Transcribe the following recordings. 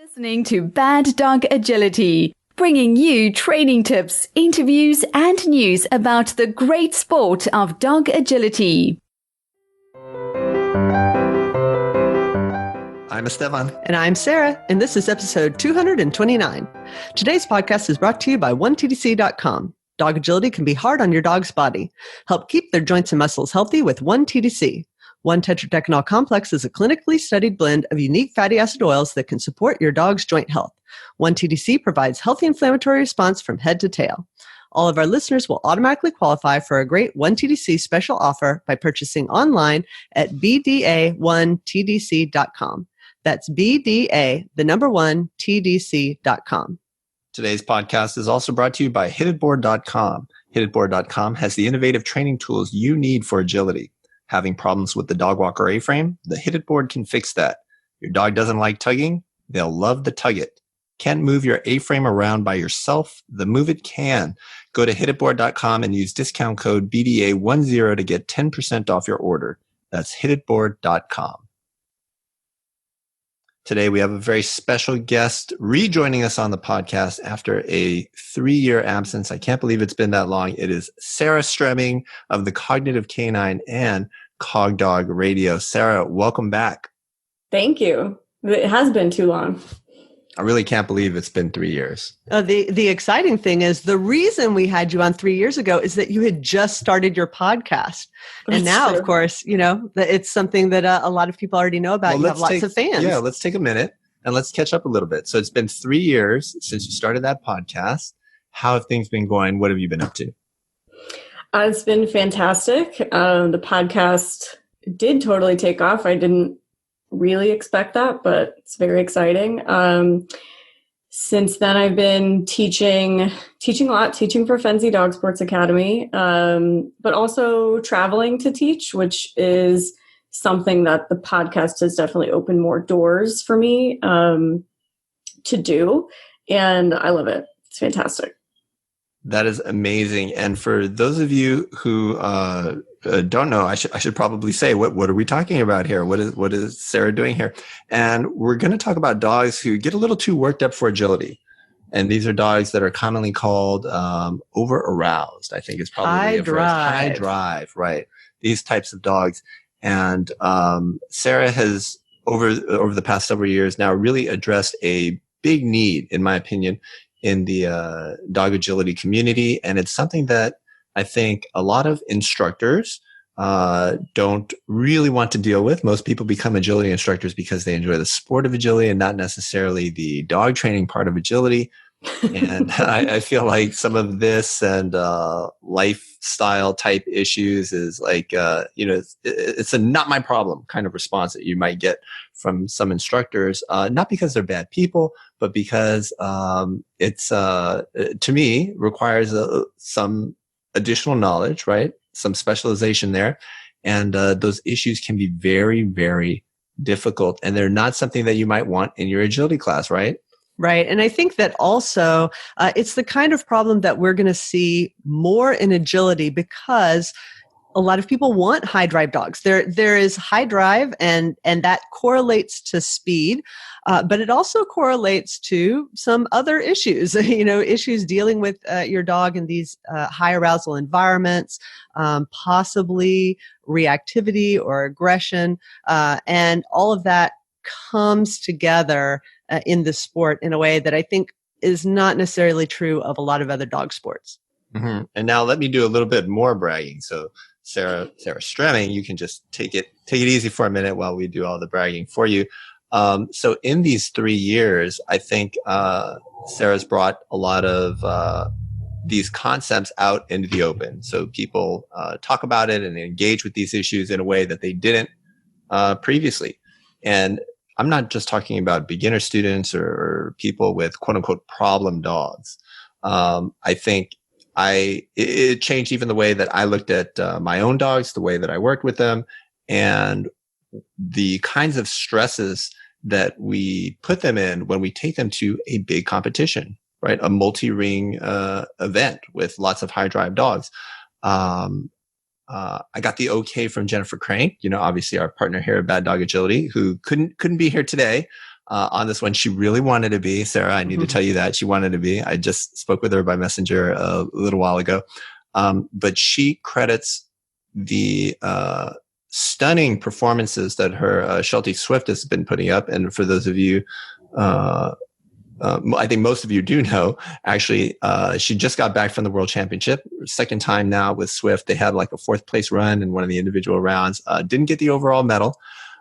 Listening to Bad Dog Agility, bringing you training tips, interviews, and news about the great sport of dog agility. I'm Esteban. And I'm Sarah, and this is episode 229. Today's podcast is brought to you by 1TDC.com. Dog agility can be hard on your dog's body. Help keep their joints and muscles healthy with 1TDC. 1-tetradecanol complex is a clinically studied blend of unique fatty acid oils that can support your dog's joint health. 1TDC provides healthy inflammatory response from head to tail. All of our listeners will automatically qualify for a great 1TDC special offer by purchasing online at BDA1TDC.com. That's BDA, the number 1, TDC.com. Today's podcast is also brought to you by HitItBoard.com. HitItBoard.com has the innovative training tools you need for agility. Having problems with the dog walker A-frame? The HitIt board can fix that. Your dog doesn't like tugging? They'll love the Tug It. Can't move your A-frame around by yourself? The Move It can. Go to hititboard.com and use discount code BDA10 to get 10% off your order. That's hititboard.com. Today, we have a very special guest rejoining us on the podcast after a 3-year absence. I can't believe it's been that long. It is Sarah Stremming of the Cognitive Canine and Cog-Dog Radio. Sarah, welcome back. Thank you. It has been too long. I really can't believe it's been 3 years. The exciting thing is the reason we had you on 3 years ago is that you had just started your podcast. And now, of course, you know, it's something that a lot of people already know about. Well, you have lots of fans. Yeah, let's take a minute and let's catch up a little bit. So it's been 3 years since you started that podcast. How have things been going? What have you been up to? It's been fantastic. The podcast did totally take off. I didn't really expect that, but it's very exciting. Since then, I've been teaching a lot, teaching for Fenzi Dog Sports Academy, but also traveling to teach, which is something that the podcast has definitely opened more doors for me to do. And I love it. It's fantastic. That is amazing. And for those of you who don't know, I should probably say, what are we talking about here? What is Sarah doing here? And we're going to talk about dogs who get a little too worked up for agility. And these are dogs that are commonly called over-aroused, I think is probably high drive, right? These types of dogs. And Sarah has, over the past several years now, really addressed a big need, in my opinion, in the dog agility community. And it's something that I think a lot of instructors don't really want to deal with. Most people become agility instructors because they enjoy the sport of agility and not necessarily the dog training part of agility. And I feel like some of this and lifestyle type issues is like, it's a not my problem kind of response that you might get from some instructors, not because they're bad people, but because it's, to me, requires some additional knowledge, right? Some specialization there. And those issues can be very, very difficult. And they're not something that you might want in your agility class, right? Right. And I think that also it's the kind of problem that we're going to see more in agility because a lot of people want high drive dogs. There is high drive and that correlates to speed, but it also correlates to some other issues, issues dealing with your dog in these high arousal environments, possibly reactivity or aggression, and all of that comes together in the sport in a way that I think is not necessarily true of a lot of other dog sports. Mm-hmm. And now let me do a little bit more bragging. So Sarah Stremming, you can just take it easy for a minute while we do all the bragging for you. So in these 3 years, I think Sarah's brought a lot of these concepts out into the open. So people talk about it and engage with these issues in a way that they didn't previously. And I'm not just talking about beginner students or people with quote unquote problem dogs. I think it changed even the way that I looked at my own dogs, the way that I worked with them, and the kinds of stresses that we put them in when we take them to a big competition, right? A multi-ring event with lots of high drive dogs. I got the okay from Jennifer Crank, obviously our partner here at Bad Dog Agility, who couldn't be here today. on this one. She really wanted to be. Sarah, I need to tell you that. She wanted to be. I just spoke with her by messenger a little while ago. But she credits the stunning performances that her Sheltie Swift has been putting up. And for those of you, I think most of you do know, actually, she just got back from the World Championship, second time now with Swift. They had like a 4th place run in one of the individual rounds. Didn't get the overall medal.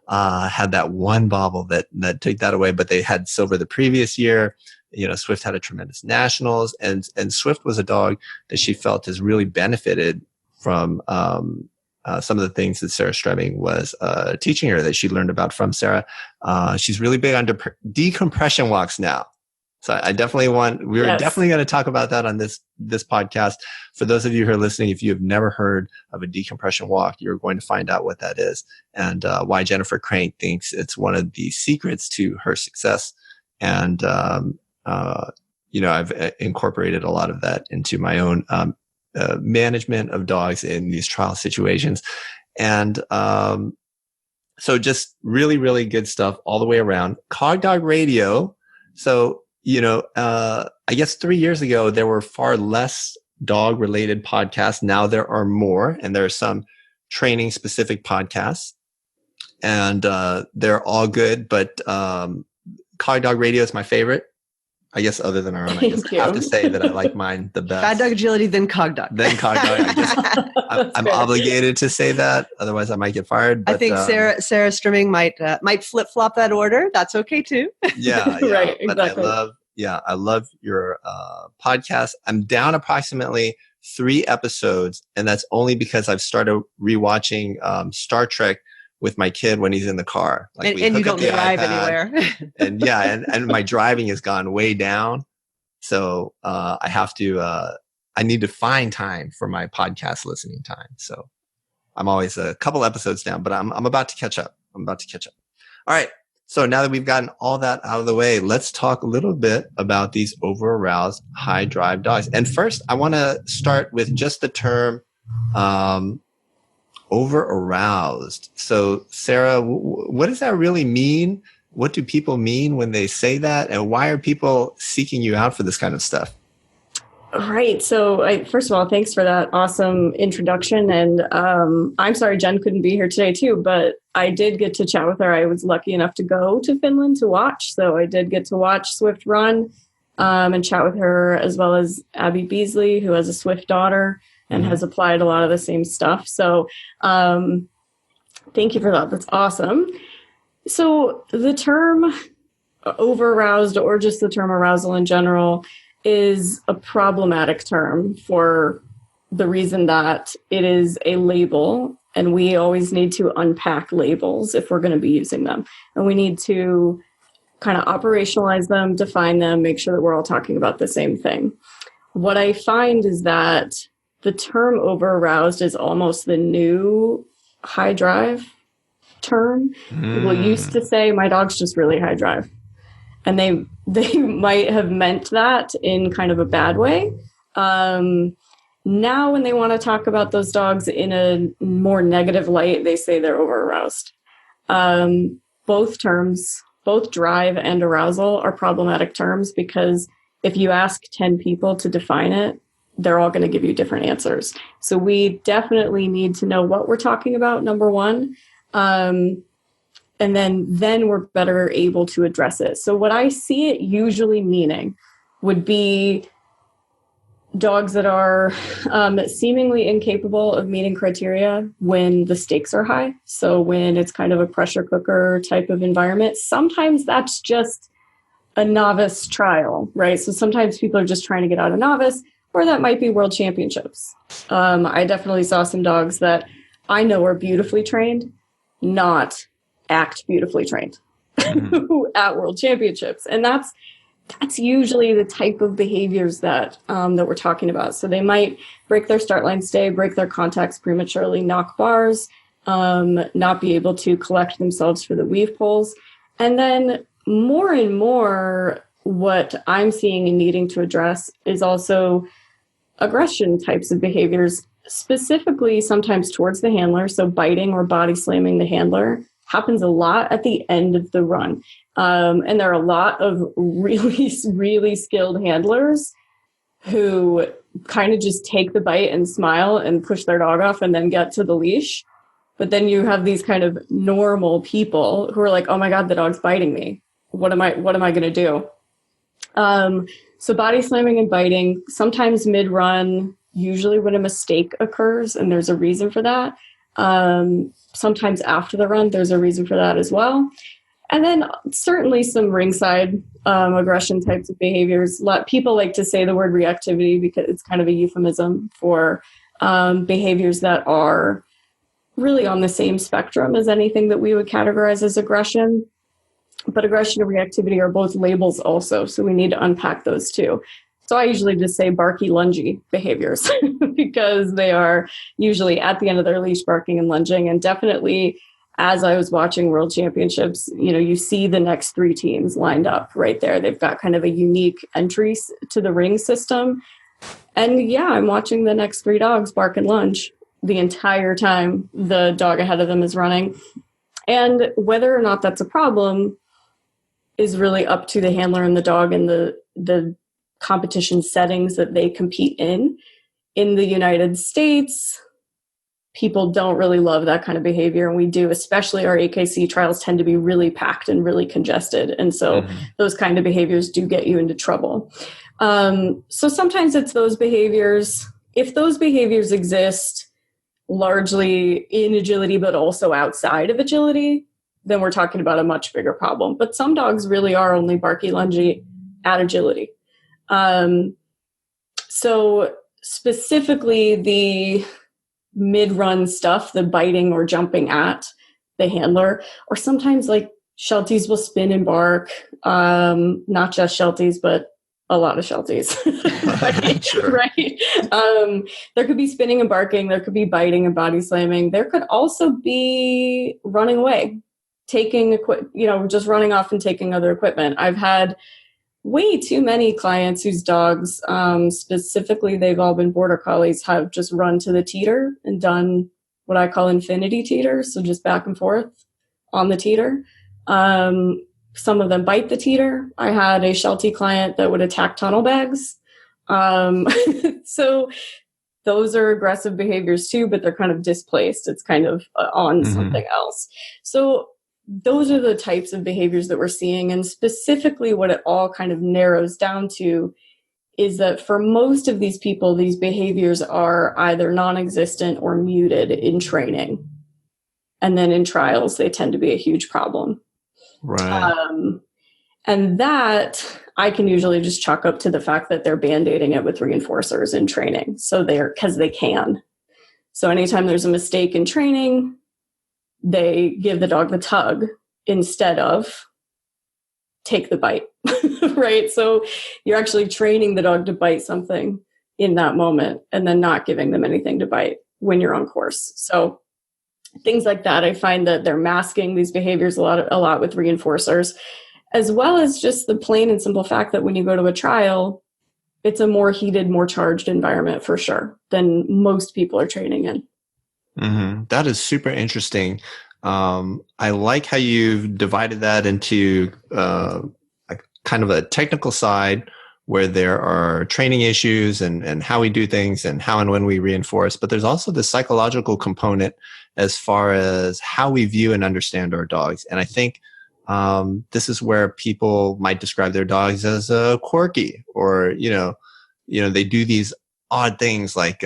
Had that one bobble that took that away, but they had silver the previous year. You know, Swift had a tremendous nationals, and Swift was a dog that she felt has really benefited from some of the things that Sarah Stremming was teaching her, that she learned about from Sarah. She's really big on decompression walks now. So I definitely we're definitely going to talk about that on this podcast. For those of you who are listening, if you have never heard of a decompression walk, you're going to find out what that is, and why Jennifer Crank thinks it's one of the secrets to her success. And, you know, I've incorporated a lot of that into my own management of dogs in these trial situations. And so just really, really good stuff all the way around. Cog-Dog Radio. So, you know, I guess 3 years ago, there were far less dog related podcasts. Now there are more, and there are some training specific podcasts, and they're all good. But Cog-Dog Radio is my favorite. I guess other than our own, I guess I have to say that I like mine the best. Bad Dog Agility, then Cog-Dog. Then Cog-Dog. I'm obligated to say that. Otherwise, I might get fired. But, I think Sarah Stremming might flip-flop that order. That's okay, too. Yeah. Right, but exactly. I love your podcast. I'm down approximately 3 episodes, and that's only because I've started rewatching Star Trek with my kid when he's in the car. Like and you don't drive anywhere. and my driving has gone way down. So I have to, I need to find time for my podcast listening time. So I'm always a couple episodes down, but I'm about to catch up. All right. So now that we've gotten all that out of the way, let's talk a little bit about these over-aroused high drive dogs. And first, I want to start with just the term over-aroused. So, Sarah, what does that really mean? What do people mean when they say that? And why are people seeking you out for this kind of stuff? Right. So, first of all, thanks for that awesome introduction. And I'm sorry Jen couldn't be here today too, but I did get to chat with her. I was lucky enough to go to Finland to watch. So I did get to watch Swift run and chat with her, as well as Abby Beasley, who has a Swift daughter and has applied a lot of the same stuff. So thank you for that. That's awesome. So the term over-aroused, or just the term arousal in general, is a problematic term for the reason that it is a label, and we always need to unpack labels if we're going to be using them. And we need to kind of operationalize them, define them, make sure that we're all talking about the same thing. What I find is that the term over-aroused is almost the new high drive term. People used to say, my dog's just really high drive. And they might have meant that in kind of a bad way. Now, when they want to talk about those dogs in a more negative light, they say they're over-aroused. Both terms, both drive and arousal, are problematic terms, because if you ask 10 people to define it, they're all going to give you different answers. So we definitely need to know what we're talking about, number one. And then we're better able to address it. So what I see it usually meaning would be dogs that are seemingly incapable of meeting criteria when the stakes are high. So when it's kind of a pressure cooker type of environment, sometimes that's just a novice trial, right? So sometimes people are just trying to get out of novice, or that might be world championships. I definitely saw some dogs that I know are beautifully trained, not act beautifully trained at world championships. And that's usually the type of behaviors that we're talking about. So they might break their start line stay, break their contacts prematurely, knock bars, not be able to collect themselves for the weave pulls. And then more and more, what I'm seeing and needing to address is also aggression types of behaviors, specifically sometimes towards the handler. So biting or body slamming the handler happens a lot at the end of the run. And there are a lot of really, really skilled handlers who kind of just take the bite and smile and push their dog off and then get to the leash. But then you have these kind of normal people who are like, oh my God, the dog's biting me. What am I going to do? So body slamming and biting, sometimes mid-run, usually when a mistake occurs and there's a reason for that. Sometimes after the run, there's a reason for that as well. And then certainly some ringside aggression types of behaviors. People like to say the word reactivity because it's kind of a euphemism for behaviors that are really on the same spectrum as anything that we would categorize as aggression. But aggression and reactivity are both labels also, so we need to unpack those too. So I usually just say barky, lungy behaviors because they are usually at the end of their leash barking and lunging. And definitely, as I was watching World Championships, you see the next three teams lined up right there. They've got kind of a unique entry to the ring system. And yeah, I'm watching the next three dogs bark and lunge the entire time the dog ahead of them is running. And whether or not that's a problem is really up to the handler and the dog and the competition settings that they compete in. In the United States, people don't really love that kind of behavior. And we do, especially our AKC trials tend to be really packed and really congested. And so those kind of behaviors do get you into trouble. So sometimes it's those behaviors. If those behaviors exist largely in agility, but also outside of agility, then we're talking about a much bigger problem. But some dogs really are only barky, lungy at agility. So specifically the mid-run stuff, the biting or jumping at the handler, or sometimes like Shelties will spin and bark, not just Shelties, but a lot of Shelties, right? Sure. Right. There could be spinning and barking. There could be biting and body slamming. There could also be running away, taking just running off and taking other equipment. I've had way too many clients whose dogs, specifically they've all been border collies, have just run to the teeter and done what I call infinity teeters, so just back and forth on the teeter. Some of them bite the teeter. I had a Sheltie client that would attack tunnel bags. So those are aggressive behaviors too, but they're kind of displaced. It's kind of on something else. So those are the types of behaviors that we're seeing. And specifically what it all kind of narrows down to is that for most of these people, these behaviors are either non-existent or muted in training. And then in trials, they tend to be a huge problem. Right. And that I can usually just chalk up to the fact that they're band-aiding it with reinforcers in training. So because they can. So anytime there's a mistake in training, they give the dog the tug instead of take the bite, right? So you're actually training the dog to bite something in that moment and then not giving them anything to bite when you're on course. So things like that, I find that they're masking these behaviors a lot with reinforcers, as well as just the plain and simple fact that when you go to a trial, it's a more heated, more charged environment for sure than most people are training in. That is super interesting. I like how you've divided that into kind of a technical side where there are training issues and how we do things and how and when we reinforce. But there's also the psychological component as far as how we view and understand our dogs. And I think this is where people might describe their dogs as quirky, or they do these odd things like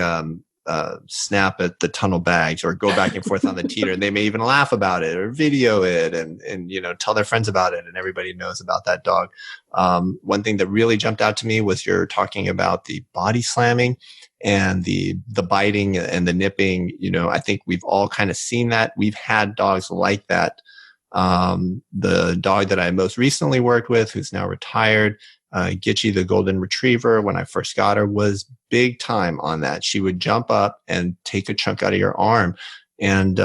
snap at the tunnel bags or go back and forth on the teeter. And they may even laugh about it or video it and tell their friends about it, and everybody knows about that dog. One thing that really jumped out to me was you're talking about the body slamming and the biting and the nipping. I think we've all kind of seen that. We've had dogs like that. The dog that I most recently worked with, who's now retired, Gitchy, the golden retriever, when I first got her, was big time on that. She would jump up and take a chunk out of your arm. And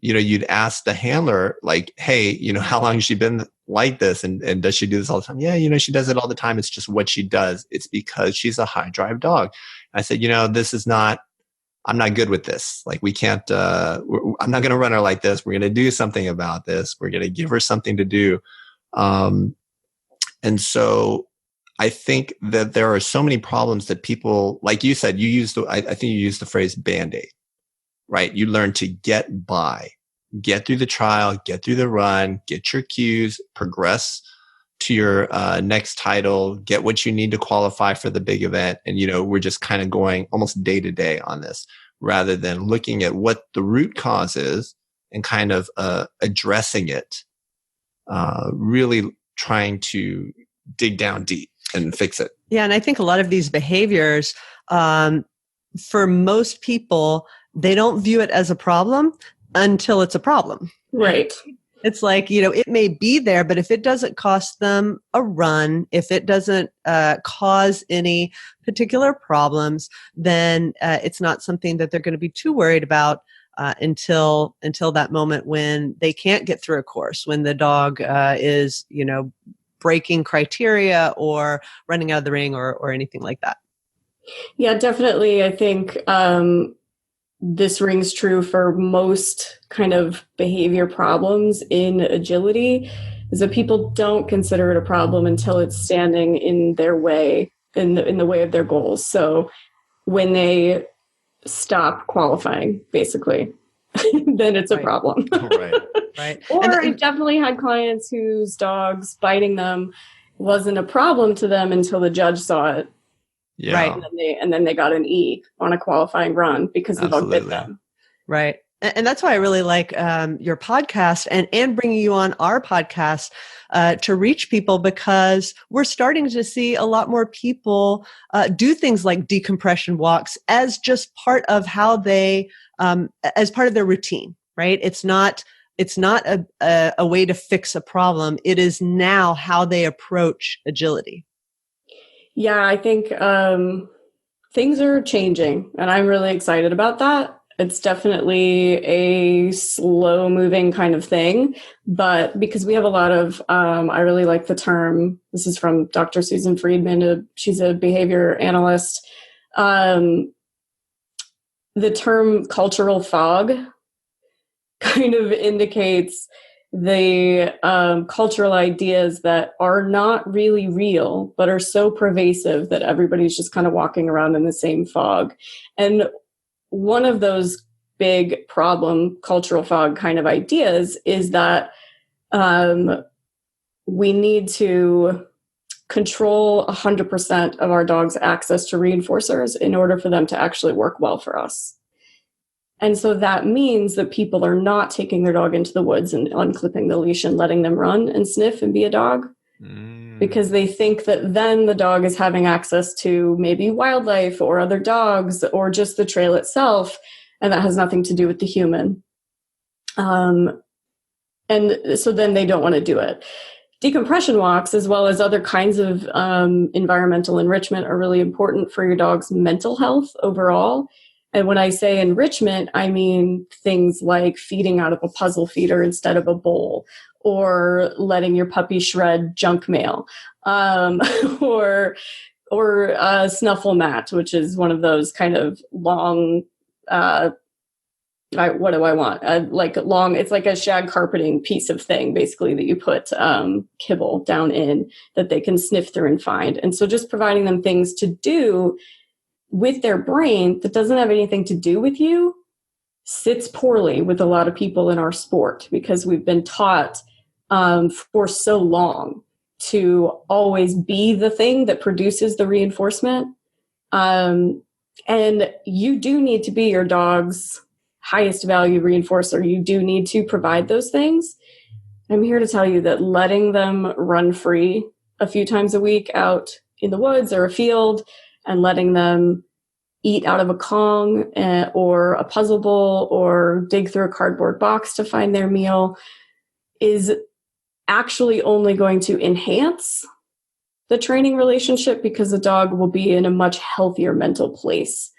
you'd ask the handler, like, hey, how long has she been like this? And does she do this all the time? Yeah, she does it all the time. It's just what she does. It's because she's a high drive dog. I said, this is not I'm not good with this. Like we can't, I'm not going to run her like this. We're going to do something about this. We're going to give her something to do. And so I think that there are so many problems that people, like you said, I think you used the phrase Band-Aid, right? You learn to get by, get through the trial, get through the run, get your cues, progress to your next title, get what you need to qualify for the big event. And, we're just kind of going almost day to day on this rather than looking at what the root cause is and kind of addressing it, really trying to dig down deep and fix it. Yeah. And I think a lot of these behaviors, for most people, they don't view it as a problem until it's a problem. Right. It's like, it may be there, but if it doesn't cost them a run, if it doesn't cause any particular problems, then it's not something that they're going to be too worried about until that moment when they can't get through a course, when the dog is, breaking criteria or running out of the ring or anything like that. Yeah, definitely. I think this rings true for most kind of behavior problems in agility, is that people don't consider it a problem until it's standing in their way, in the way of their goals. So when they stop qualifying, basically, then it's a problem. Right. Or I've definitely had clients whose dogs biting them wasn't a problem to them until the judge saw it. Yeah. Right. And then they got an E on a qualifying run because the dog bit them. Right. And that's why I really like your podcast and bringing you on our podcast to reach people, because we're starting to see a lot more people do things like decompression walks as just part of how they, as part of their routine, right? It's not a way to fix a problem. It is now how they approach agility. Yeah, I think things are changing, and I'm really excited about that. It's definitely a slow-moving kind of thing, but because we have a lot of, I really like the term, this is from Dr. Susan Friedman, she's a behavior analyst, the term cultural fog kind of indicates the cultural ideas that are not really real, but are so pervasive that everybody's just kind of walking around in the same fog. And one of those big problem cultural fog kind of ideas is that we need to control 100% of our dog's access to reinforcers in order for them to actually work well for us. And so that means that people are not taking their dog into the woods and unclipping the leash and letting them run and sniff and be a dog, because they think that then the dog is having access to maybe wildlife or other dogs or just the trail itself, and that has nothing to do with the human. And so then they don't want to do it. Decompression walks, as well as other kinds of environmental enrichment, are really important for your dog's mental health overall. And when I say enrichment, I mean things like feeding out of a puzzle feeder instead of a bowl, or letting your puppy shred junk mail, or a snuffle mat, which is one of those kind of long, what do I want? Like long, it's like a shag carpeting piece of thing, basically, that you put kibble down in that they can sniff through and find. And so just providing them things to do with their brain that doesn't have anything to do with you sits poorly with a lot of people in our sport, because we've been taught for so long to always be the thing that produces the reinforcement. And you do need to be your dog's highest value reinforcer. You do need to provide those things. I'm here to tell you that letting them run free a few times a week out in the woods or a field, and letting them eat out of a Kong or a puzzle bowl or dig through a cardboard box to find their meal is actually only going to enhance the training relationship, because the dog will be in a much healthier mental place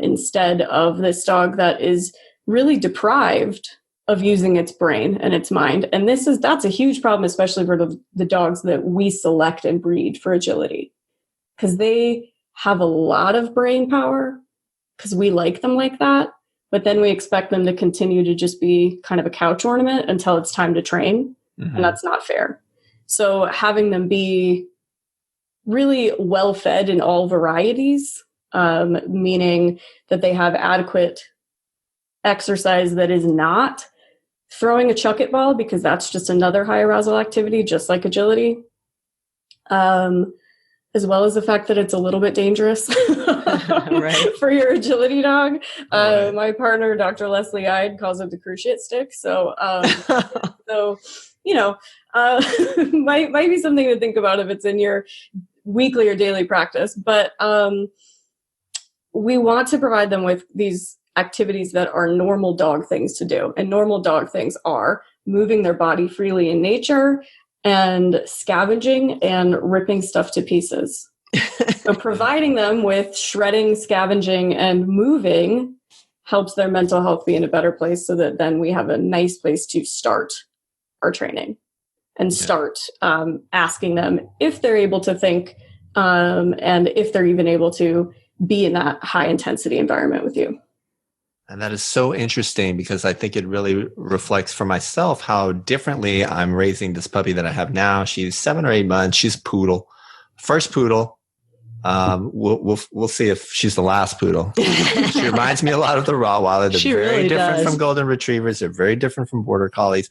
instead of this dog that is really deprived of using its brain and its mind. And that's a huge problem, especially for the dogs that we select and breed for agility, because they have a lot of brain power because we like them like that. But then we expect them to continue to just be kind of a couch ornament until it's time to train. Mm-hmm. And that's not fair. So having them be really well fed in all varieties, meaning that they have adequate exercise that is not throwing a chuck it ball, because that's just another high arousal activity, just like agility. As well as the fact that it's a little bit dangerous Right. for your agility dog. Right. My partner, Dr. Leslie Ide, calls it the cruciate stick. So, might be something to think about if it's in your weekly or daily practice. But we want to provide them with these activities that are normal dog things to do. And normal dog things are moving their body freely in nature, and scavenging and ripping stuff to pieces. So providing them with shredding, scavenging, and moving helps their mental health be in a better place, so that then we have a nice place to start our training and start asking them if they're able to think, and if they're even able to be in that high intensity environment with you. And that is so interesting, because I think it really reflects for myself how differently I'm raising this puppy that I have now. She's 7 or 8 months. She's a poodle, first poodle. We'll see if she's the last poodle. She reminds me a lot of the Rottweiler. They're very really different does. from golden retrievers. They're very different from border collies.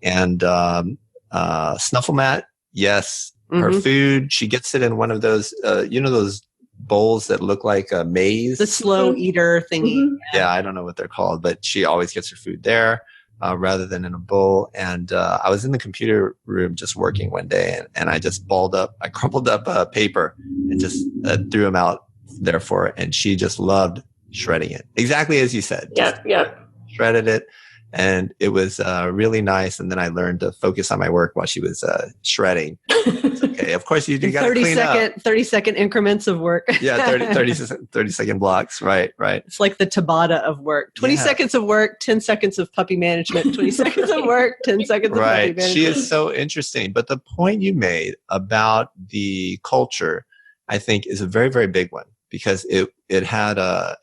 And Snuffle Mat, yes, her food. She gets it in one of those, those bowls that look like a maze. The slow eater thingy. Mm-hmm. Yeah, I don't know what they're called, but she always gets her food there rather than in a bowl. And I was in the computer room just working one day, and I just I crumpled up paper and just threw them out there for her. And she just loved shredding it. Exactly as you said. Yeah. Shredded it. And it was really nice. And then I learned to focus on my work while she was shredding. It's okay. Of course, you got to clean up. 30-second increments of work. Yeah, 30-second blocks. Right. It's like the Tabata of work. 20 seconds of work, 10 seconds of puppy management, 20 seconds of work, 10 seconds of puppy management. She is so interesting. But the point you made about the culture, I think, is a very, very big one, because it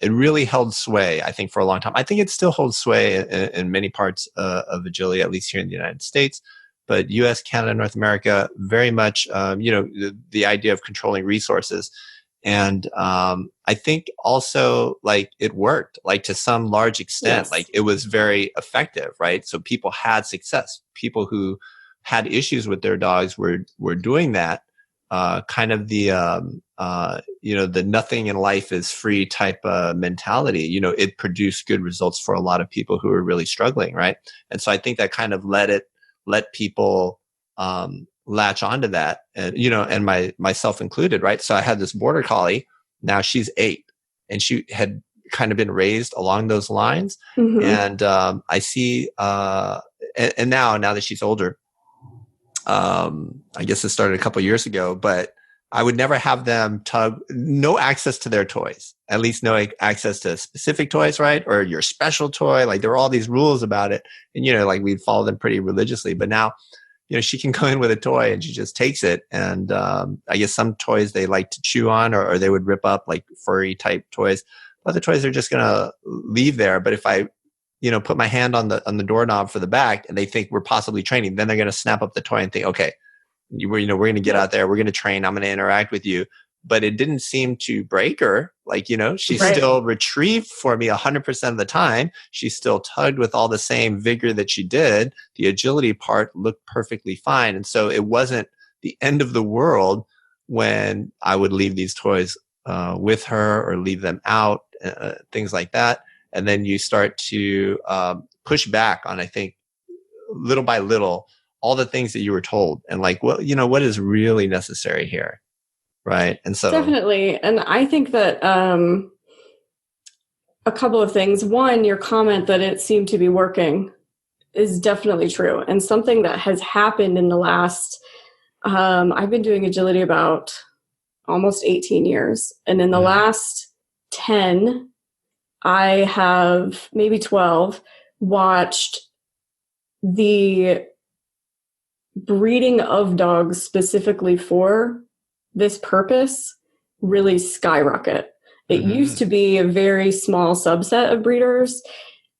really held sway, I think, for a long time. I think it still holds sway in many parts of agility, at least here in the United States. But US, Canada, North America, very much, the idea of controlling resources. And I think also, like, it worked, like, to some large extent. Yes. Like, it was very effective, right? So people had success. People who had issues with their dogs were doing that. Kind of the the nothing in life is free type mentality. It produced good results for a lot of people who were really struggling, right? And so I think that kind of let people latch onto that, and and myself included, right? So I had this border collie. Now she's 8, and she had kind of been raised along those lines. Mm-hmm. And I see, and now that she's older. I guess it started a couple of years ago, but I would never have them no access to their toys, at least no access to specific toys, right? Or your special toy. Like, there were all these rules about it, and, like, we'd follow them pretty religiously. But now, she can go in with a toy and she just takes it. And, I guess some toys they like to chew on, or they would rip up, like furry type toys. Other toys are just going to leave there. But if I, put my hand on the doorknob for the back, and they think we're possibly training, then they're going to snap up the toy and think, okay, we're going to get out there. We're going to train. I'm going to interact with you. But it didn't seem to break her. Like, she still retrieved for me 100% of the time. She still tugged with all the same vigor that she did. The agility part looked perfectly fine. And so it wasn't the end of the world when I would leave these toys with her, or leave them out, things like that. And then you start to push back on, I think, little by little, all the things that you were told, and like, what is really necessary here, right? And so definitely. And I think that a couple of things. One, your comment that it seemed to be working is definitely true, and something that has happened in the last. I've been doing agility about almost 18 years, and in the last 10. I have, maybe 12, watched the breeding of dogs specifically for this purpose really skyrocket. It used to be a very small subset of breeders.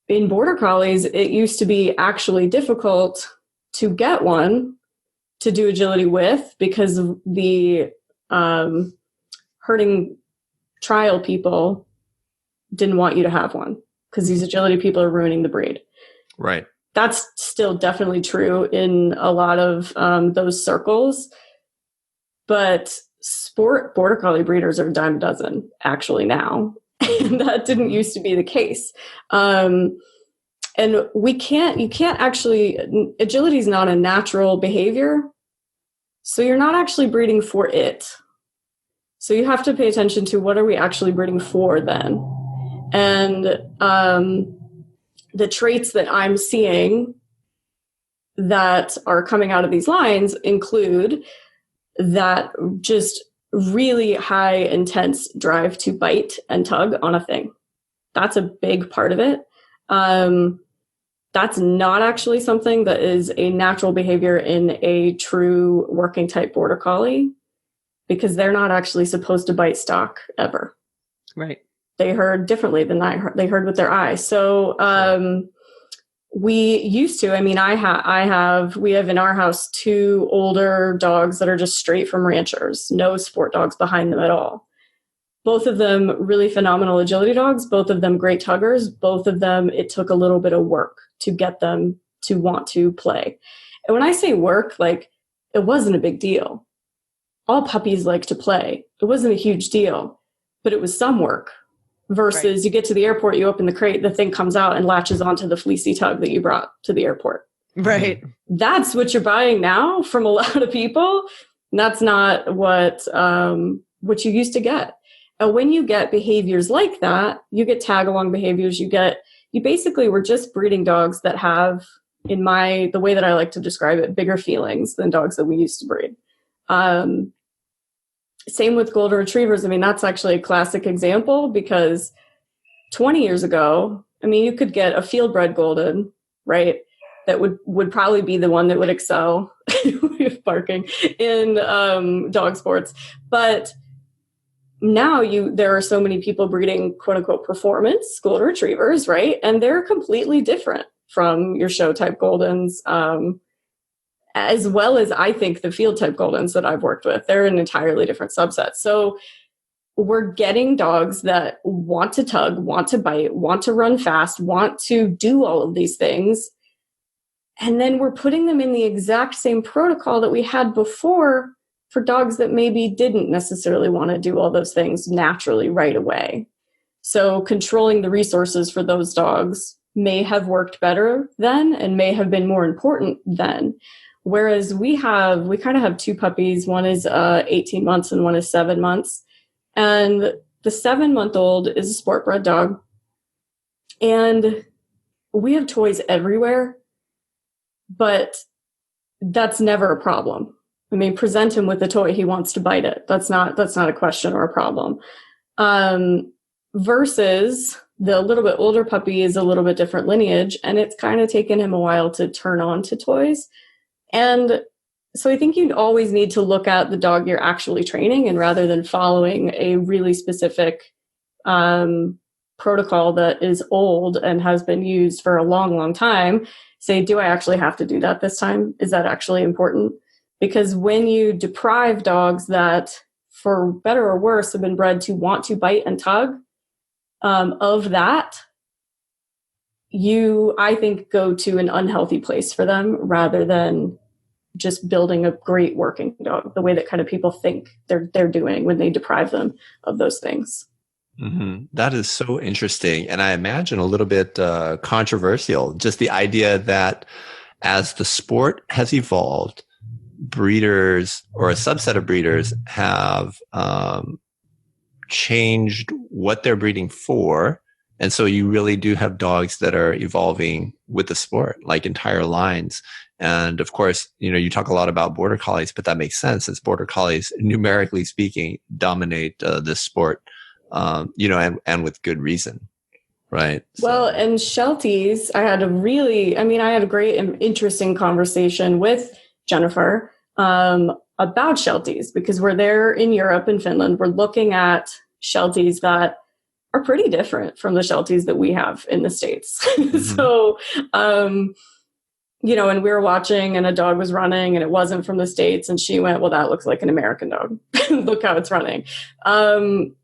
In Border Collies, it used to be actually difficult to get one to do agility with because of the herding trial people didn't want you to have one because these agility people are ruining the breed. Right. That's still definitely true in a lot of those circles. But sport Border Collie breeders are a dime a dozen actually now. And that didn't used to be the case. And you can't actually, agility is not a natural behavior. So you're not actually breeding for it. So you have to pay attention to what are we actually breeding for then. And the traits that I'm seeing that are coming out of these lines include that just really high intense drive to bite and tug on a thing. That's a big part of it. That's not actually something that is a natural behavior in a true working type Border Collie because they're not actually supposed to bite stock ever. Right. They herd differently than they herd with their eyes. So we used to, I mean, we have in our house 2 older dogs that are just straight from ranchers, no sport dogs behind them at all. Both of them really phenomenal agility dogs, both of them great tuggers, both of them, it took a little bit of work to get them to want to play. And when I say work, like it wasn't a big deal. All puppies like to play. It wasn't a huge deal, but it was some work. Versus You get to the airport, you open the crate, the thing comes out and latches onto the fleecy tug that you brought to the airport. Right. That's what you're buying now from a lot of people. That's not what you used to get. And when you get behaviors like that, you get tag along behaviors. You basically were just breeding dogs that have, the way that I like to describe it, bigger feelings than dogs that we used to breed. Same with golden retrievers. I mean, that's actually a classic example because 20 years ago, I mean, you could get a field bred golden, right? That would probably be the one that would excel with barking in dog sports. But now there are so many people breeding quote unquote performance golden retrievers, right? And they're completely different from your show type goldens. As well as I think the field type goldens that I've worked with, they're an entirely different subset. So we're getting dogs that want to tug, want to bite, want to run fast, want to do all of these things. And then we're putting them in the exact same protocol that we had before for dogs that maybe didn't necessarily want to do all those things naturally right away. So controlling the resources for those dogs may have worked better then and may have been more important then. Whereas we kind of have 2 puppies. One is 18 months and one is 7 months. And the 7-month-old is a sport bred dog. And we have toys everywhere, but that's never a problem. I mean, present him with a toy, he wants to bite it. That's not a question or a problem. Versus the little bit older puppy is a little bit different lineage, and it's kind of taken him a while to turn on to toys. And so I think you'd always need to look at the dog you're actually training, and rather than following a really specific protocol that is old and has been used for a long, long time, say, do I actually have to do that this time? Is that actually important? Because when you deprive dogs that, for better or worse, have been bred to want to bite and tug of that, I think, go to an unhealthy place for them rather than just building a great working dog, the way that kind of people think they're doing when they deprive them of those things. Mm-hmm. That is so interesting. And I imagine a little bit controversial, just the idea that as the sport has evolved, breeders or a subset of breeders have changed what they're breeding for. And so you really do have dogs that are evolving with the sport, like entire lines. And of course, you talk a lot about border collies, but that makes sense as border collies, numerically speaking, dominate this sport, and with good reason. Right. Well, and Shelties, I had a great and interesting conversation with Jennifer about Shelties because we're there in Europe and Finland. We're looking at Shelties that are pretty different from the Shelties that we have in the States. So, and we were watching and a dog was running and it wasn't from the States. And she went, well, that looks like an American dog. Look how it's running. And,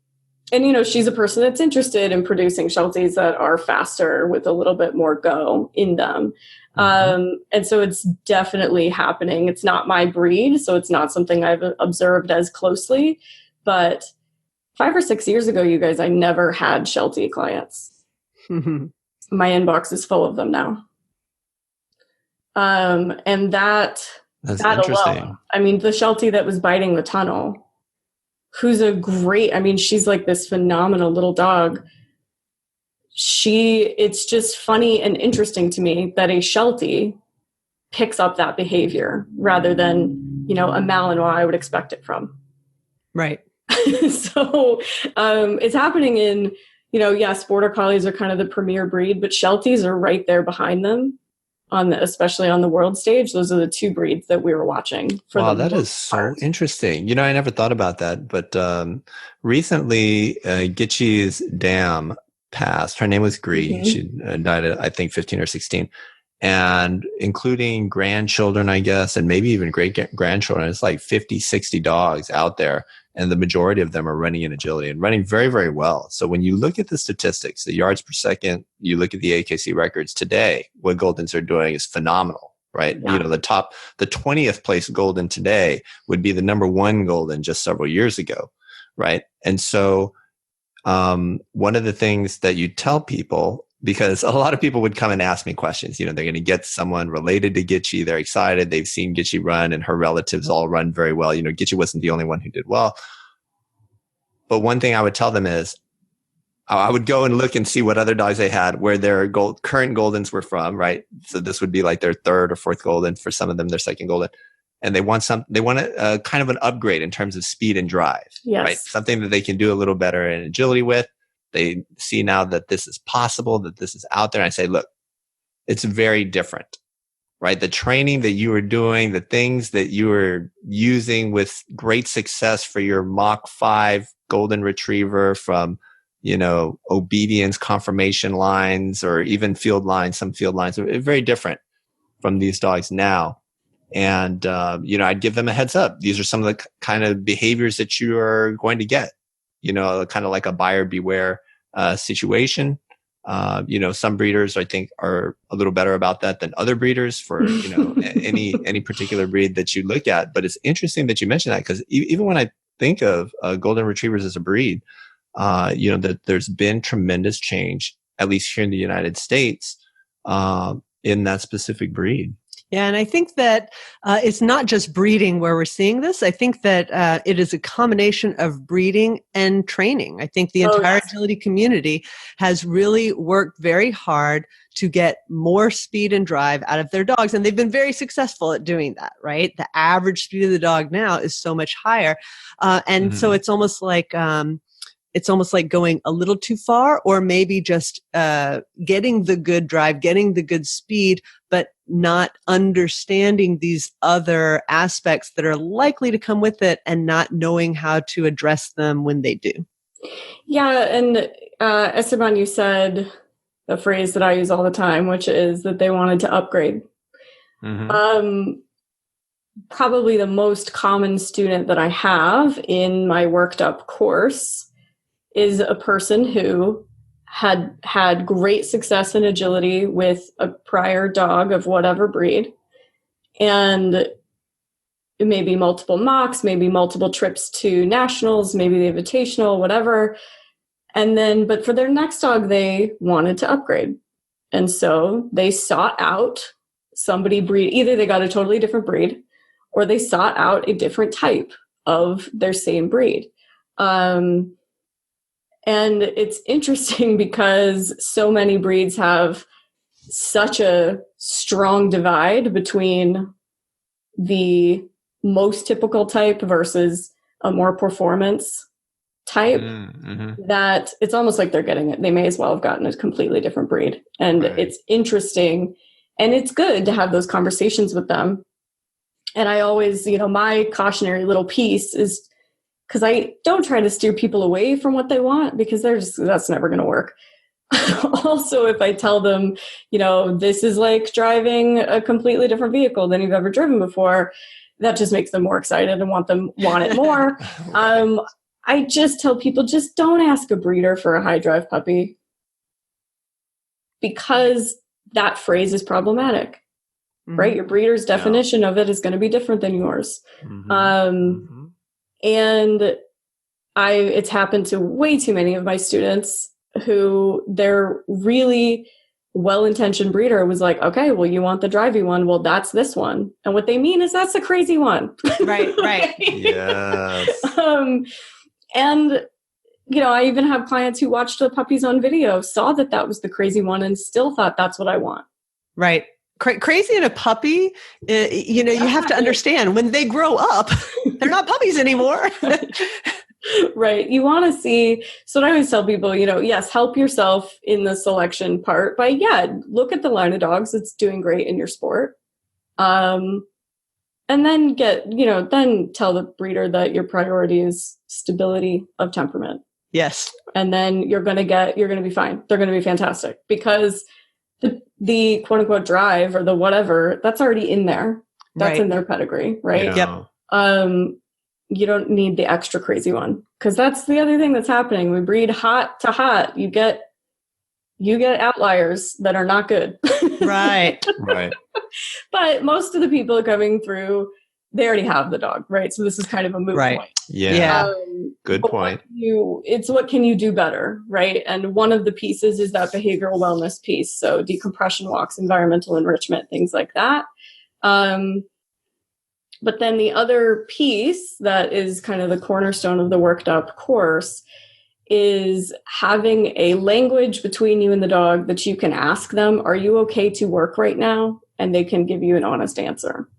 she's a person that's interested in producing Shelties that are faster with a little bit more go in them. And so it's definitely happening. It's not my breed, so it's not something I've observed as closely. But 5 or 6 years ago, you guys, I never had Sheltie clients. My inbox is full of them now. And that's interesting. Alone, I mean, the Sheltie that was biting the tunnel, who's she's like this phenomenal little dog. It's just funny and interesting to me that a Sheltie picks up that behavior rather than, a Malinois I would expect it from. Right. So it's happening in, Border Collies are kind of the premier breed, but Shelties are right there behind them. Especially on the world stage, those are the two breeds that we were watching. Wow, that is so interesting. I never thought about that, but recently Gitchy's dam passed. Her name was Gree. She died at, I think, 15 or 16. And including grandchildren, I guess, and maybe even great-grandchildren, it's like 50, 60 dogs out there. And the majority of them are running in agility and running very, very well. So when you look at the statistics, the yards per second, you look at the AKC records today, what Goldens are doing is phenomenal, right? Yeah. The 20th place Golden today would be the number 1 Golden just several years ago, right? And so one of the things that you tell people, because a lot of people would come and ask me questions, they're going to get someone related to Gitchy. They're excited. They've seen Gitchy run and her relatives all run very well. Gitchy wasn't the only one who did well. But one thing I would tell them is I would go and look and see what other dogs they had, where their current Goldens were from, right? So this would be like their 3rd or 4th Golden. For some of them, their 2nd Golden. And they want a kind of an upgrade in terms of speed and drive, right? Something that they can do a little better in agility with. They see now that this is possible, that this is out there. And I say, look, it's very different, right? The training that you were doing, the things that you were using with great success for your Mach 5 Golden Retriever from, obedience confirmation lines or even field lines, some field lines are very different from these dogs now. And, I'd give them a heads up. These are some of the kind of behaviors that you are going to get, kind of like a buyer beware situation. Some breeders I think are a little better about that than other breeders for, any particular breed that you look at. But it's interesting that you mentioned that, because even when I think of Golden Retrievers as a breed, that there's been tremendous change, at least here in the United States, in that specific breed. Yeah, and I think that it's not just breeding where we're seeing this. I think that it is a combination of breeding and training. I think the entire agility community has really worked very hard to get more speed and drive out of their dogs. And they've been very successful at doing that, right? The average speed of the dog now is so much higher. So it's almost like going a little too far, or maybe just getting the good drive, getting the good speed, but not understanding these other aspects that are likely to come with it and not knowing how to address them when they do. Yeah. And Esteban, you said a phrase that I use all the time, which is that they wanted to upgrade. Probably the most common student that I have in my worked up course is a person who had great success in agility with a prior dog of whatever breed, and maybe multiple mocks, maybe multiple trips to nationals, maybe the invitational, whatever. And then, but for their next dog, they wanted to upgrade. And so they sought out somebody breed. Either they got a totally different breed, or they sought out a different type of their same breed. And it's interesting because so many breeds have such a strong divide between the most typical type versus a more performance type that it's almost like they're getting it. They may as well have gotten a completely different breed. And it's interesting, and it's good to have those conversations with them. And I always, my cautionary little piece is because I don't try to steer people away from what they want, because that's never going to work. Also, if I tell them, this is like driving a completely different vehicle than you've ever driven before, that just makes them more excited and want it more. Right. I just tell people, just don't ask a breeder for a high drive puppy, because that phrase is problematic, right? Your breeder's definition of it is going to be different than yours. And it's happened to way too many of my students who their really well-intentioned breeder was like, okay, well, you want the drivey one. Well, that's this one. And what they mean is that's the crazy one. Right. Yes. And, I even have clients who watched the puppies on video, saw that was the crazy one, and still thought that's what I want. Right. Crazy in a puppy, you have to understand, when they grow up, they're not puppies anymore. Right. You want to see, so I always tell people, yes, help yourself in the selection part by, look at the line of dogs that's doing great in your sport. And then then tell the breeder that your priority is stability of temperament. Yes. And then you're going to be fine. They're going to be fantastic, because the quote unquote drive or the whatever, that's already in there. That's in their pedigree. Right. Yep. You don't need the extra crazy one, because that's the other thing that's happening. We breed hot to hot. You get outliers that are not good. Right. Right. But most of the people coming through, they already have the dog, right? So this is kind of a moot point. Yeah. Good point. It's what can you do better, right? And one of the pieces is that behavioral wellness piece. So decompression walks, environmental enrichment, things like that. But then the other piece that is kind of the cornerstone of the Worked Up course is having a language between you and the dog that you can ask them, are you okay to work right now? And they can give you an honest answer.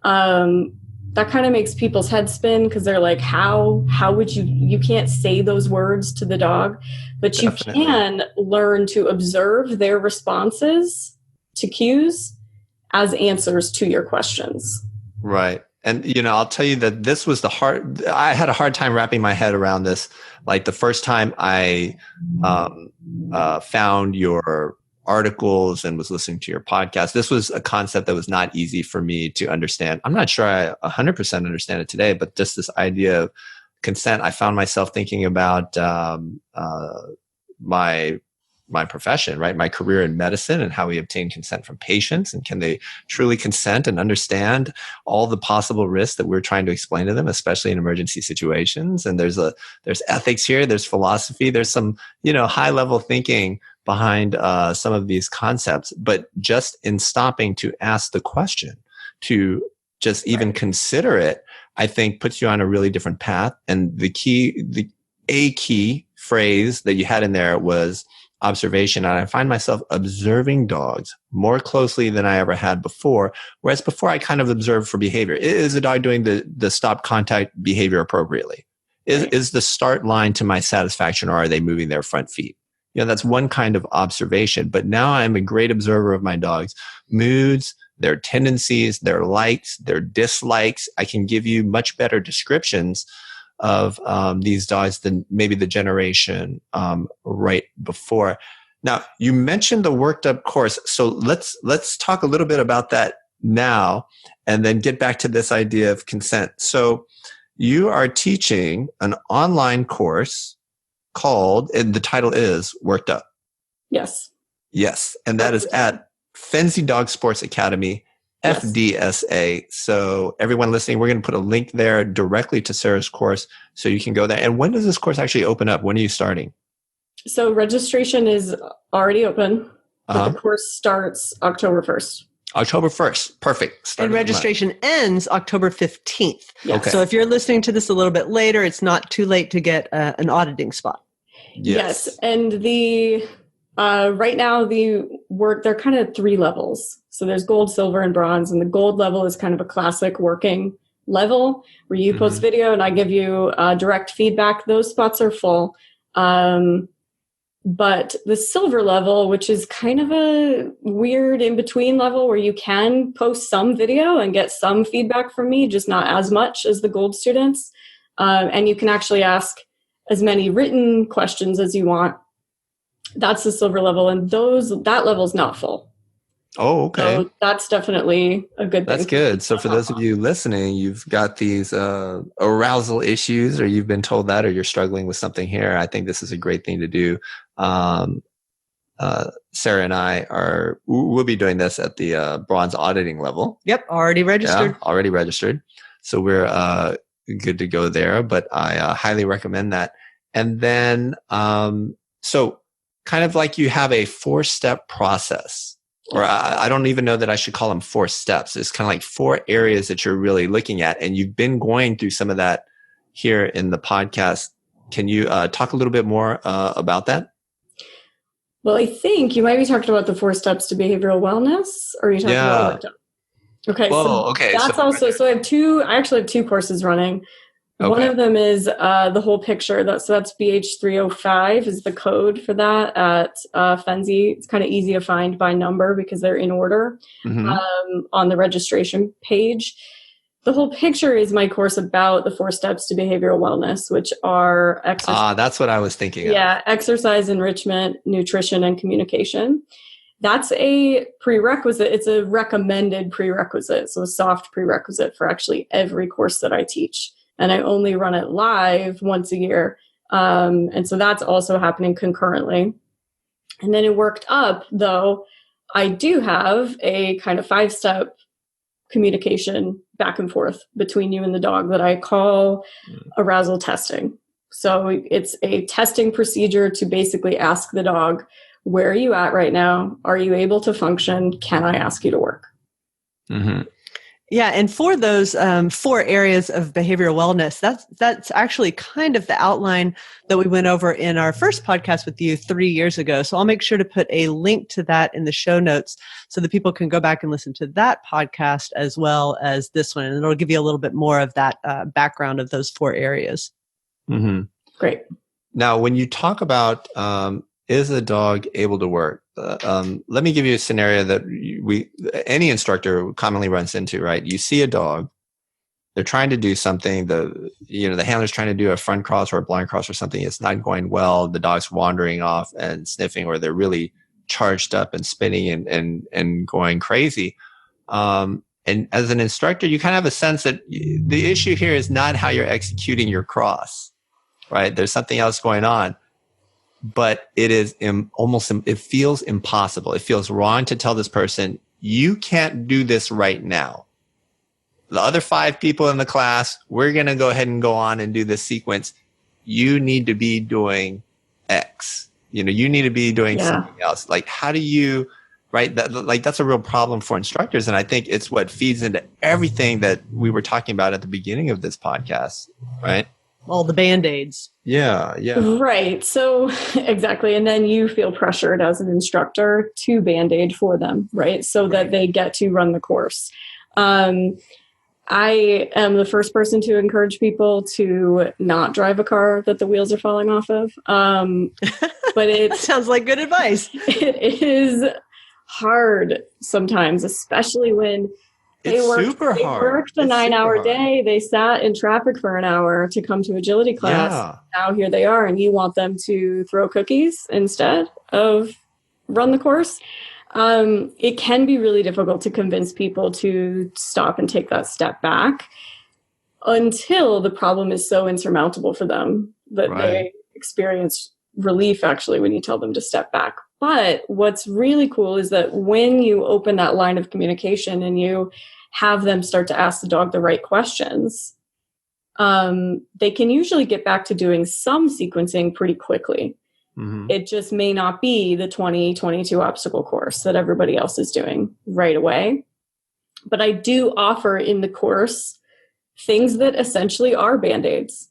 That kind of makes people's heads spin, because they're like, how would you can't say those words to the dog, but Definitely. You can learn to observe their responses to cues as answers to your questions. Right. And, I'll tell you that this was I had a hard time wrapping my head around this. Like the first time I found your articles and was listening to your podcast, this was a concept that was not easy for me to understand. I'm not sure I 100% understand it today, but just this idea of consent, I found myself thinking about my profession, right? My career in medicine, and how we obtain consent from patients, and can they truly consent and understand all the possible risks that we're trying to explain to them, especially in emergency situations. And there's ethics here, there's philosophy, there's some, high level thinking behind some of these concepts. But just in stopping to ask the question, to just even consider it, I think puts you on a really different path. And the key phrase that you had in there was observation. And I find myself observing dogs more closely than I ever had before. Whereas before I kind of observed for behavior. Is the dog doing the stop contact behavior appropriately? Is the start line to my satisfaction, or are they moving their front feet? That's one kind of observation. But now I'm a great observer of my dog's moods, their tendencies, their likes, their dislikes. I can give you much better descriptions of these dogs than maybe the generation right before. Now, you mentioned the Worked Up course, so let's talk a little bit about that now, and then get back to this idea of consent. So, you are teaching an online course called, and the title is Worked Up. Yes. Yes, and that is at Fenzi Dog Sports Academy. Yes. FDSA. So everyone listening, we're going to put a link there directly to Sarah's course, so you can go there. And when does this course actually open up? When are you starting? So registration is already open, but the course starts October 1st. October 1st. Perfect. And registration ends October 15th. Yes. Okay. So if you're listening to this a little bit later, it's not too late to get an auditing spot. Yes. And right now they're kind of 3 levels. So there's gold, silver, and bronze. And the gold level is kind of a classic working level where you post video and I give you direct feedback. Those spots are full. But the silver level, which is kind of a weird in-between level where you can post some video and get some feedback from me, just not as much as the gold students, And you can actually ask as many written questions as you want. That's the silver level, and that level is not full. Oh, okay. So that's definitely a good thing. That's good. So for those of you listening, you've got these arousal issues, or you've been told that, or you're struggling with something here. I think this is a great thing to do. Sarah and we'll be doing this at the bronze auditing level. Yep, already registered. Yeah, already registered. So we're good to go there, but I highly recommend that. And then, so kind of like you have a 4-step process. Or I don't even know that I should call them 4 steps. It's kind of like 4 areas that you're really looking at. And you've been going through some of that here in the podcast. Can you talk a little bit more about that? Well, I think you might be talking about the 4 steps to behavioral wellness. Or are you talking about that? Okay. So I actually have 2 courses running. Okay. One of them is the whole picture. So that's BH305 is the code for that at Fenzi. It's kind of easy to find by number because they're in order on the registration page. The whole picture is my course about the 4 steps to behavioral wellness, which are exercise. That's what I was thinking. Yeah, exercise, enrichment, nutrition, and communication. That's a prerequisite. It's a recommended prerequisite. So a soft prerequisite for actually every course that I teach. And I only run it live once a year. And so that's also happening concurrently. And then it worked up, though, I do have a kind of 5-step communication back and forth between you and the dog that I call arousal testing. So it's a testing procedure to basically ask the dog, where are you at right now? Are you able to function? Can I ask you to work? Mm-hmm. Yeah, and for those 4 areas of behavioral wellness, that's actually kind of the outline that we went over in our first podcast with you 3 years ago. So I'll make sure to put a link to that in the show notes so that people can go back and listen to that podcast as well as this one. And it'll give you a little bit more of that background of those 4 areas. Mm-hmm. Great. Now, when you talk about is a dog able to work? Let me give you a scenario that any instructor commonly runs into, right? You see a dog, they're trying to do something, the handler's trying to do a front cross or a blind cross or something, it's not going well, the dog's wandering off and sniffing, or they're really charged up and spinning and going crazy. And as an instructor, you kind of have a sense that the issue here is not how you're executing your cross, right? There's something else going on. But it is it feels impossible. It feels wrong to tell this person, you can't do this right now. The other 5 people in the class, we're going to go ahead and go on and do this sequence. You need to be doing X. You need to be doing something else. Like, how do you, right? That's a real problem for instructors. And I think it's what feeds into everything that we were talking about at the beginning of this podcast, right? All the Band-Aids. Yeah. Right. So exactly. And then you feel pressured as an instructor to Band-Aid for them, right? So that they get to run the course. I am the first person to encourage people to not drive a car that the wheels are falling off of. But it sounds like good advice. It is hard sometimes, especially when They worked a 9-hour day. They sat in traffic for an hour to come to agility class. Yeah. Now here they are, and you want them to throw cookies instead of run the course. It can be really difficult to convince people to stop and take that step back until the problem is so insurmountable for them that they experience relief actually when you tell them to step back. But what's really cool is that when you open that line of communication and you have them start to ask the dog the right questions, they can usually get back to doing some sequencing pretty quickly. Mm-hmm. It just may not be the 2022 obstacle course that everybody else is doing right away. But I do offer in the course things that essentially are Band-Aids.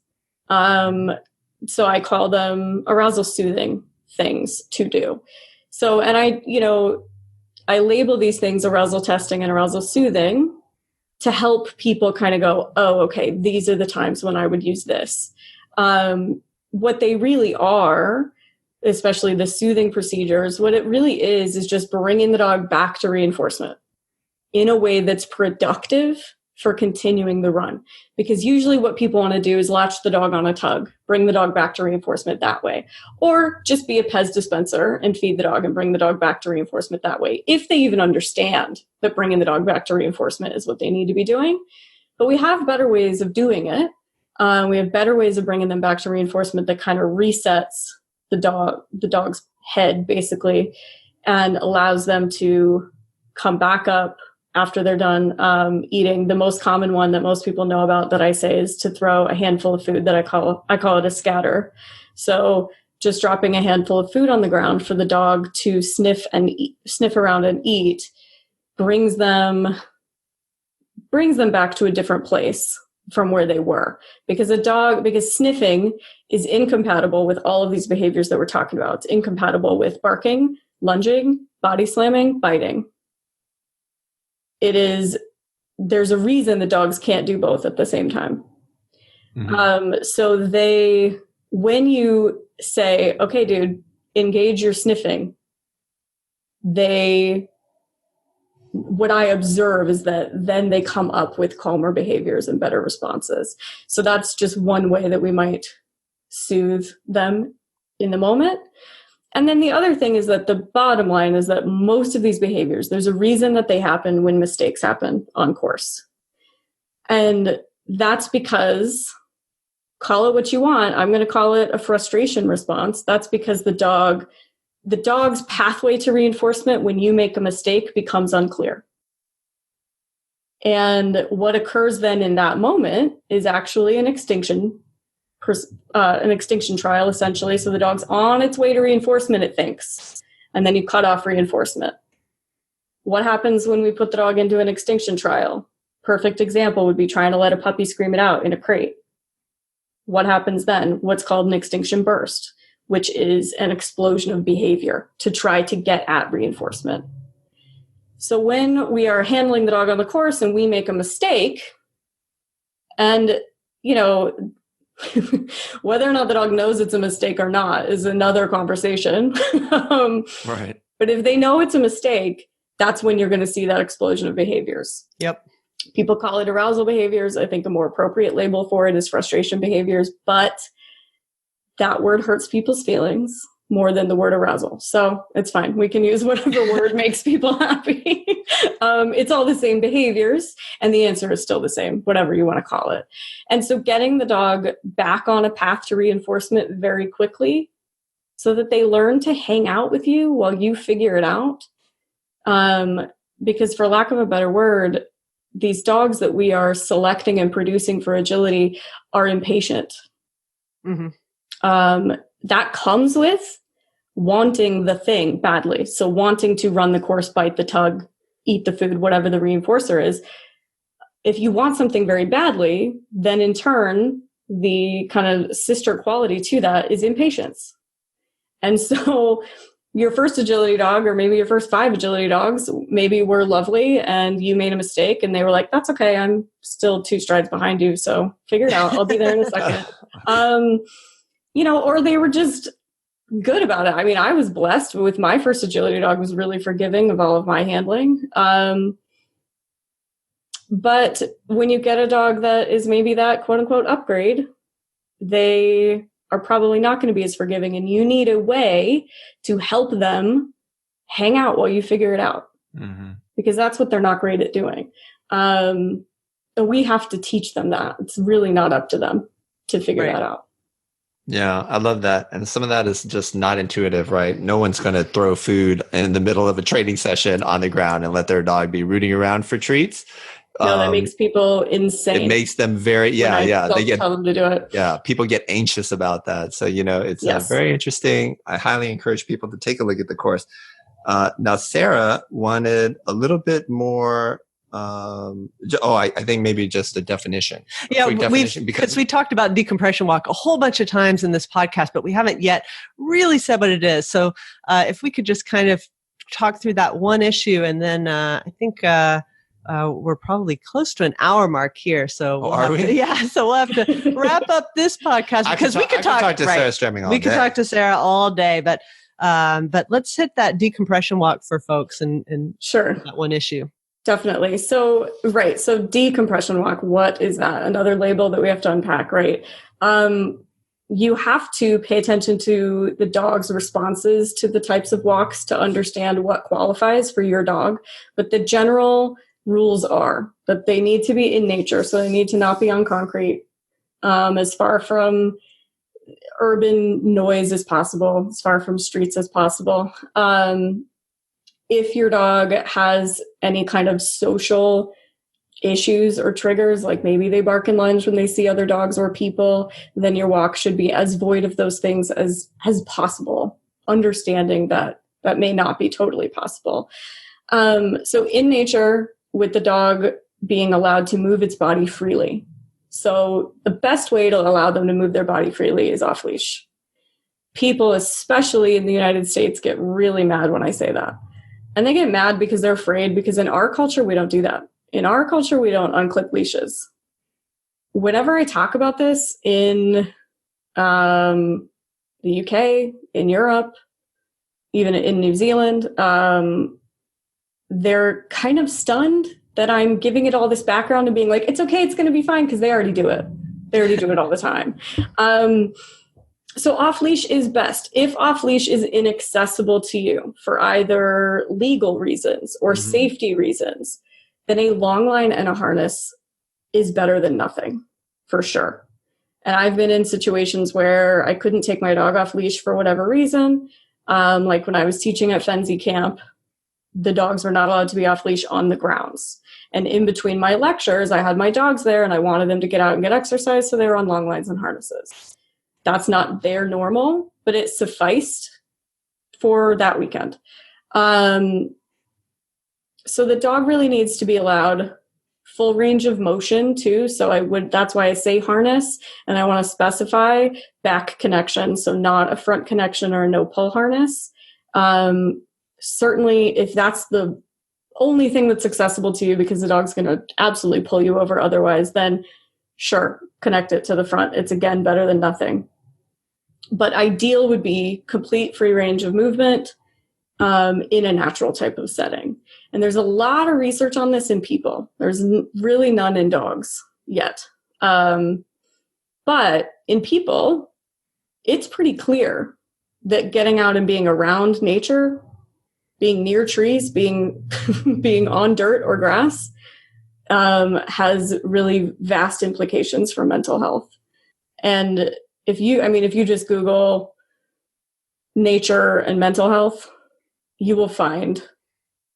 So I call them arousal soothing things to do. So, and I label these things arousal testing and arousal soothing to help people kind of go, oh, okay, these are the times when I would use this. What they really are, especially the soothing procedures, what it really is just bringing the dog back to reinforcement in a way that's productive for continuing the run. Because usually what people want to do is latch the dog on a tug, bring the dog back to reinforcement that way, or just be a Pez dispenser and feed the dog and bring the dog back to reinforcement that way, if they even understand that bringing the dog back to reinforcement is what they need to be doing. But we have better ways of doing it. We have better ways of bringing them back to reinforcement that kind of resets the dog's head, basically, and allows them to come back up after they're done eating. The most common one that most people know about that I say is to throw a handful of food that I call it a scatter. So just dropping a handful of food on the ground for the dog to sniff around and eat brings them back to a different place from where they were. Because sniffing is incompatible with all of these behaviors that we're talking about. It's incompatible with barking, lunging, body slamming, biting. There's a reason the dogs can't do both at the same time. So when you say, okay, dude, engage your sniffing, what I observe is that then they come up with calmer behaviors and better responses. So that's just one way that we might soothe them in the moment. And then the other thing is that the bottom line is that most of these behaviors, there's a reason that they happen when mistakes happen on course. And that's because, call it what you want, I'm going to call it a frustration response. That's because the dog's pathway to reinforcement when you make a mistake becomes unclear. And what occurs then in that moment is actually an extinction trial, essentially. So the dog's on its way to reinforcement, it thinks, and then you cut off reinforcement. What happens when we put the dog into an extinction trial? Perfect example would be trying to let a puppy scream it out in a crate. What happens then? What's called an extinction burst, which is an explosion of behavior to try to get at reinforcement. So when we are handling the dog on the course and we make a mistake, and, whether or not the dog knows it's a mistake or not is another conversation. Right. But if they know it's a mistake, that's when you're going to see that explosion of behaviors. Yep. People call it arousal behaviors. I think a more appropriate label for it is frustration behaviors, but that word hurts people's feelings more than the word arousal. So it's fine. We can use whatever word makes people happy. It's all the same behaviors, and the answer is still the same, whatever you want to call it. And so getting the dog back on a path to reinforcement very quickly so that they learn to hang out with you while you figure it out. Because for lack of a better word, these dogs that we are selecting and producing for agility are impatient. Mm-hmm. That comes with wanting the thing badly. So wanting to run the course, bite the tug, eat the food, whatever the reinforcer is. If you want something very badly, then in turn, the kind of sister quality to that is impatience. And so your first agility dog, or maybe your first 5 agility dogs, maybe were lovely and you made a mistake and they were like, that's okay, I'm still 2 strides behind you, so figure it out. I'll be there in a second. Or they were just good about it. I mean, I was blessed with my first agility dog, was really forgiving of all of my handling. But when you get a dog that is maybe that quote unquote upgrade, they are probably not going to be as forgiving, and you need a way to help them hang out while you figure it out. Mm-hmm. Because that's what they're not great at doing. We have to teach them that. It's really not up to them to figure that out. Yeah, I love that. And some of that is just not intuitive, right? No one's going to throw food in the middle of a training session on the ground and let their dog be rooting around for treats. No, that makes people insane. It makes them very, they tell them to do it. Yeah, people get anxious about that. So, it's very interesting. I highly encourage people to take a look at the course. Now, Sarah wanted a little bit more. I think maybe just a definition. Yeah, because we talked about decompression walk a whole bunch of times in this podcast, but we haven't yet really said what it is. So if we could just kind of talk through that one issue, and then I think we're probably close to an hour mark here. So we'll have to wrap up this podcast because we could talk to Sarah Stremming all day. We could talk to Sarah all day, but let's hit that decompression walk for folks and sure, that one issue. Definitely. So, right. So decompression walk, what is that? Another label that we have to unpack, right? You have to pay attention to the dog's responses to the types of walks to understand what qualifies for your dog. But the general rules are that they need to be in nature. So they need to not be on concrete, as far from urban noise as possible, as far from streets as possible. If your dog has any kind of social issues or triggers, like maybe they bark and lunge when they see other dogs or people, then your walk should be as void of those things as possible, understanding that that may not be totally possible. So in nature, with the dog being allowed to move its body freely. So the best way to allow them to move their body freely is off leash. People, especially in the United States, get really mad when I say that. And they get mad because they're afraid, because in our culture, we don't do that. In our culture, we don't unclip leashes. Whenever I talk about this in the UK, in Europe, even in New Zealand, they're kind of stunned that I'm giving it all this background and being like, it's okay, it's going to be fine, because they already do it. They already do it all the time. So off-leash is best. If off-leash is inaccessible to you for either legal reasons or safety reasons, then a long line and a harness is better than nothing, for sure. And I've been in situations where I couldn't take my dog off leash for whatever reason. Like when I was teaching at Fenzi Camp, the dogs were not allowed to be off leash on the grounds. And in between my lectures, I had my dogs there and I wanted them to get out and get exercise, so they were on long lines and harnesses. That's not their normal, but it sufficed for that weekend. So the dog really needs to be allowed full range of motion too. So that's why I say harness, and I want to specify back connection. So not a front connection or a no pull harness. Certainly if that's the only thing that's accessible to you, because the dog's going to absolutely pull you over otherwise, then sure, connect it to the front. It's again better than nothing. But ideal would be complete free range of movement in a natural type of setting. And there's a lot of research on this in people. There's really none in dogs yet. But in people, it's pretty clear that getting out and being around nature, being near trees, being on dirt or grass, has really vast implications for mental health. And if you just Google nature and mental health, you will find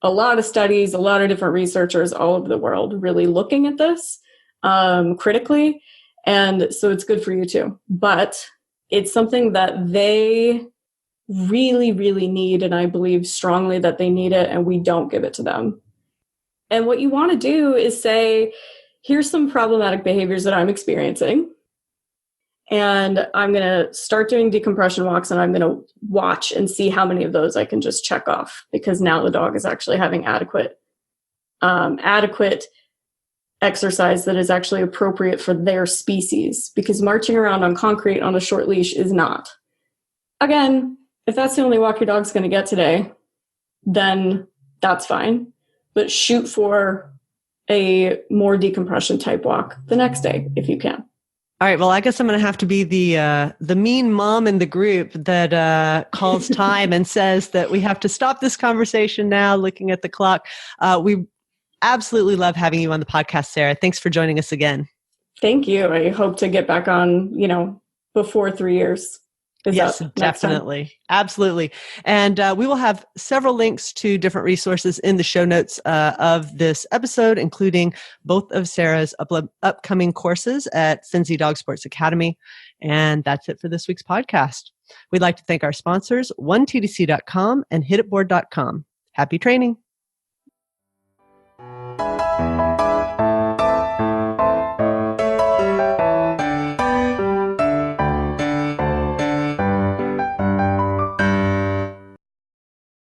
a lot of studies, a lot of different researchers all over the world really looking at this critically. And so it's good for you too. But it's something that they really, really need. And I believe strongly that they need it, and we don't give it to them. And what you want to do is say, here's some problematic behaviors that I'm experiencing. And I'm going to start doing decompression walks, and I'm going to watch and see how many of those I can just check off, because now the dog is actually having adequate exercise that is actually appropriate for their species, because marching around on concrete on a short leash is not. Again, if that's the only walk your dog's going to get today, then that's fine. But shoot for a more decompression type walk the next day if you can. All right. Well, I guess I'm going to have to be the mean mom in the group that calls time and says that we have to stop this conversation now, looking at the clock. We absolutely love having you on the podcast, Sarah. Thanks for joining us again. Thank you. I hope to get back on, before 3 years. Yes, definitely. Absolutely. And we will have several links to different resources in the show notes of this episode, including both of Sarah's upcoming courses at Fenzi Dog Sports Academy. And that's it for this week's podcast. We'd like to thank our sponsors, onetdc.com and hititboard.com. Happy training.